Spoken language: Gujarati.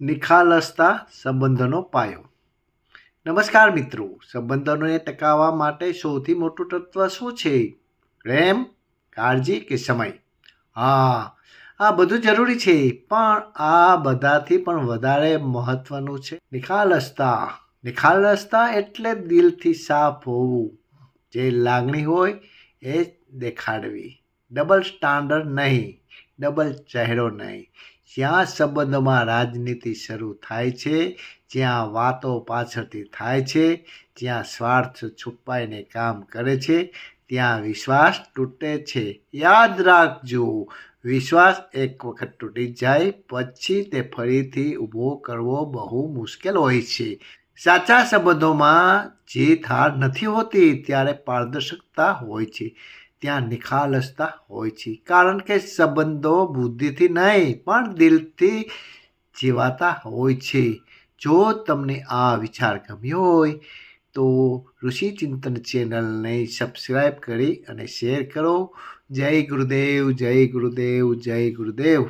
નિખાલસતા સંબંધોનો પાયો. નમસ્કાર મિત્રો, સંબંધોને ટકાવવા માટે સૌથી મોટું તત્વ શું છે? પ્રેમ, કાળજી કે સમય? હા, આ બધું જરૂરી છે, પણ આ બધાથી પણ વધારે મહત્વનું છે નિખાલસતા. નિખાલસતા એટલે દિલથી સાફ હોવું, જે લાગણી હોય એ દેખાડવી. ડબલ સ્ટાન્ડર્ડ નહીં, ડબલ ચહેરો નહીં. જ્યાં સંબંધોમાં રાજનીતિ શરૂ થાય છે, જ્યાં વાતો પાછળથી થાય છે, જ્યાં સ્વાર્થ છુપાઈને કામ કરે છે, ત્યાં વિશ્વાસ તૂટે છે. યાદ રાખજો, વિશ્વાસ એક વખત તૂટી જાય પછી તે ફરીથી ઊભો કરવો બહુ મુશ્કેલ હોય છે. સાચા સંબંધોમાં જીત હાર નથી હોતી, ત્યારે પારદર્શકતા હોય છે, ત્યાં નિખાલસતા હોય છે. કારણ કે સંબંધો બુદ્ધિથી નહીં પણ દિલથી જીવાતા હોય છે. જો તમને આ વિચાર ગમ્યો હોય તો ઋષિ ચિંતન ચેનલને સબસ્ક્રાઈબ કરી અને શેર કરો. જય ગુરુદેવ, જય ગુરુદેવ, જય ગુરુદેવ.